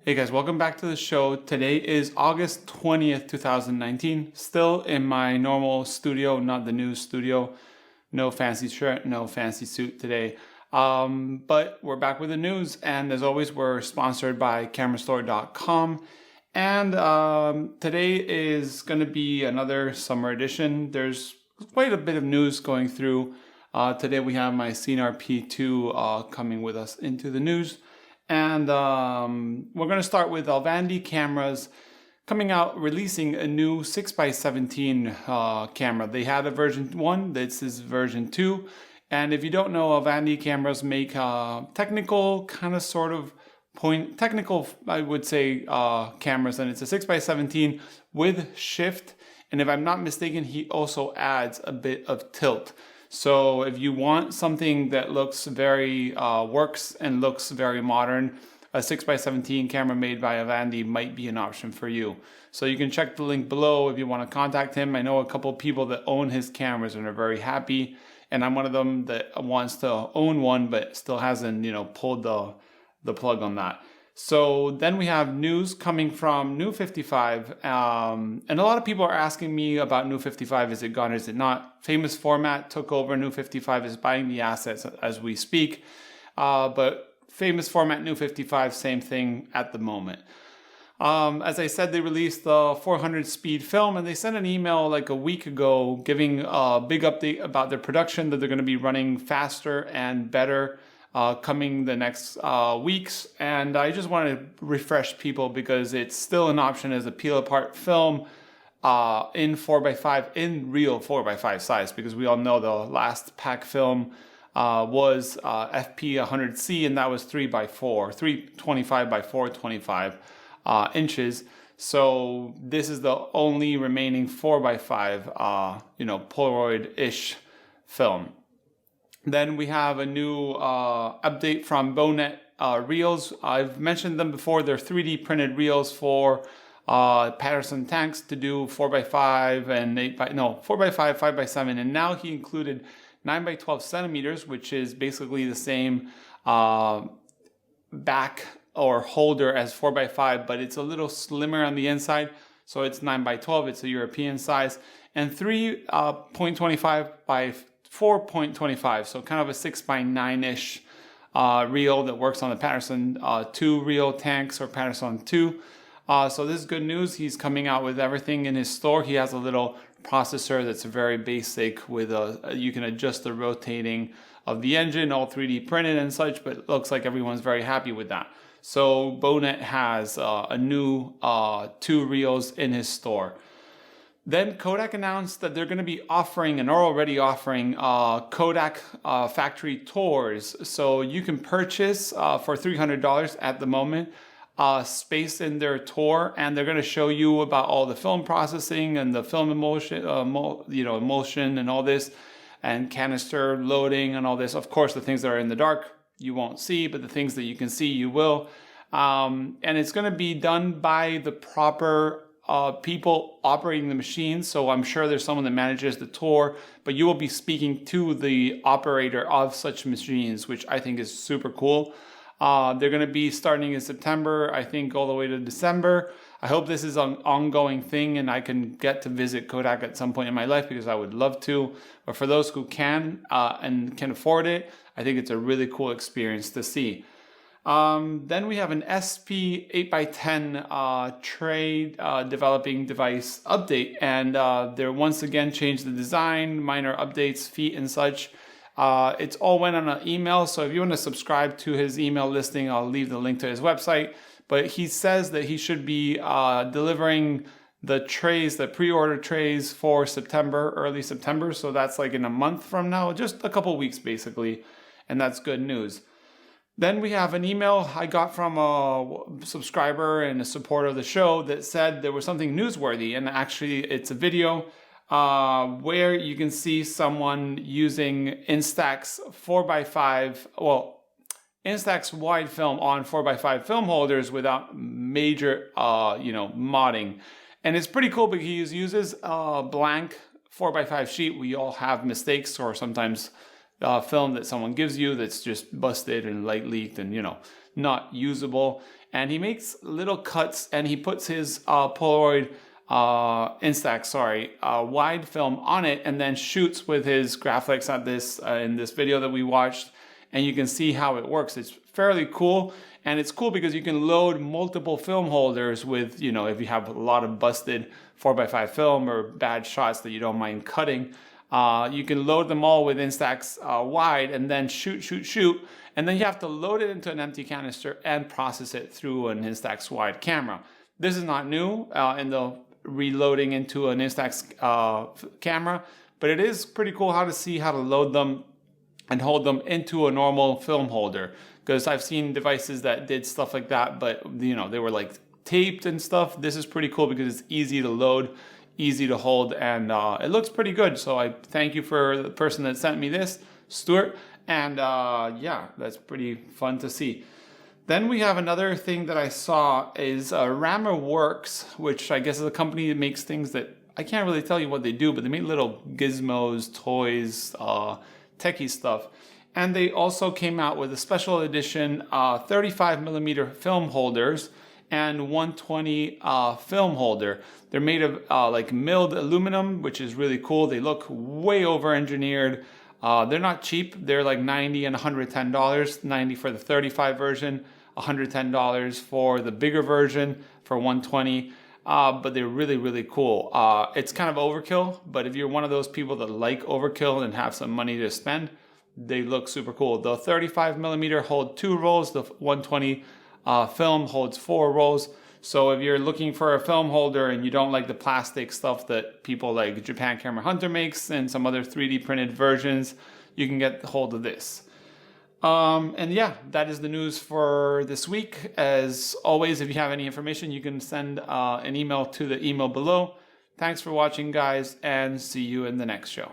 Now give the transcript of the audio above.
Hey guys, welcome back to the show. Today is August 20th, 2019. Still in my normal studio, not the new studio. No fancy shirt, no fancy suit today. But we're back with the news, and as always, we're sponsored by camerastore.com. And today is going to be another summer edition. There's quite a bit of news going through. Today we have my Hp5 coming with us into the news. And we're going to start with Vandy Cameras coming out, releasing a new 6x17 camera. They had a version 1, this is version 2. And if you don't know, Vandy Cameras make technical, kind of sort of technical, I would say, cameras. And it's a 6x17 with shift. And if I'm not mistaken, he also adds a bit of tilt. So if you want something that looks very, works and looks very modern, a 6x17 camera made by Vandy might be an option for you. So you can check the link below if you want to contact him. I know a couple of people that own his cameras and are very happy. And I'm one of them that wants to own one, but still hasn't, pulled the plug on that. So then we have news coming from New 55, and a lot of people are asking me about New 55. Is it gone? Is it not? Famous Format took over. New 55 is buying the assets as we speak, but Famous Format, New 55, same thing at the moment. As I said, they released the 400 speed film, and they sent an email like a week ago giving a big update about their production, that they're going to be running faster and better coming the next weeks. And I just want to refresh people because it's still an option as a peel apart film in 4x5, in real 4x5 size, because we all know the last pack film was Fp4, and that was 3x4, 325 by 425 inches. So this is the only remaining 4x5 Polaroid-ish film. Then we have a new update from Bonet Reels. I've mentioned them before. They're 3D printed reels for Patterson tanks to do 4x5 and 4x5, 5x7. And now he included 9x12 centimeters, which is basically the same back or holder as 4x5, but it's a little slimmer on the inside. So it's 9x12. It's a European size. And 3.25 by 4.25, so kind of a 6x9-ish reel that works on the Patterson 2 reel tanks or Patterson 2. So this is good news. He's coming out with everything in his store. He has a little processor that's very basic with you can adjust the rotating of the engine, all 3D printed and such, but it looks like everyone's very happy with that. So Bounet has a new 2 reels in his store. Then Kodak announced that they're going to be offering, and are already offering, Kodak factory tours. So you can purchase for $300 at the moment space in their tour, and they're going to show you about all the film processing and the film emulsion, emulsion and all this, and canister loading and all this. Of course, the things that are in the dark you won't see, but the things that you can see you will. And it's going to be done by the proper people operating the machine. So I'm sure there's someone that manages the tour, but you will be speaking to the operator of such machines, which I think is super cool. They're going to be starting in September, I think, all the way to December. I hope this is an ongoing thing and I can get to visit Kodak at some point in my life, because I would love to. But for those who can and can afford it, I think it's a really cool experience to see. Then we have an SP8x10 tray developing device update, and they're once again changed the design, minor updates, feet and such. It's all went on an email, so if you want to subscribe to his email listing, I'll leave the link to his website. But he says that he should be delivering the trays, the pre-order trays for September, early September. So that's like in a month from now, just a couple weeks basically, and that's good news. Then we have an email I got from a subscriber and a supporter of the show that said there was something newsworthy, and actually it's a video where you can see someone using Instax 4x5, Instax Wide film on 4x5 film holders without major, modding. And it's pretty cool because he uses a blank 4x5 sheet. We all have mistakes, or sometimes film that someone gives you that's just busted and light leaked and not usable. and he makes little cuts, and he puts his Polaroid Instax wide film on it, and then shoots with his Graflex at this in this video that we watched, and you can see how it works. It's fairly cool, and it's cool because you can load multiple film holders with, you know, if you have a lot of busted 4x5 film or bad shots that you don't mind cutting, you can load them all with Instax Wide and then shoot, and then you have to load it into an empty canister and process it through an Instax Wide camera. This is not new in the reloading into an Instax camera, but it is pretty cool how to load them and hold them into a normal film holder, because I've seen devices that did stuff like that, but you know, they were like taped and stuff. This is pretty cool because it's easy to load, easy to hold, and it looks pretty good. So I thank you for the person that sent me this, Stuart, and yeah, that's pretty fun to see. Then we have another thing that I saw is Ramaworks, which I guess is a company that makes things that I can't really tell you what they do, but they make little gizmos, toys, techie stuff. And they also came out with a special edition 35mm film holders and 120 film holder. They're made of like milled aluminum, which is really cool. They look way over engineered. They're not cheap. They're like $90 and $110. $90 for the 35 version, $110 for the bigger version for 120. But they're really, really cool. It's kind of overkill, but if you're one of those people that like overkill and have some money to spend, they look super cool. The 35mm hold 2 rolls. The 120 film holds 4 rolls. So if you're looking for a film holder and you don't like the plastic stuff that people like Japan Camera Hunter makes and some other 3D printed versions, you can get hold of this. And yeah, that is the news for this week. As always, if you have any information, you can send an email to the email below. Thanks for watching, guys, and see you in the next show.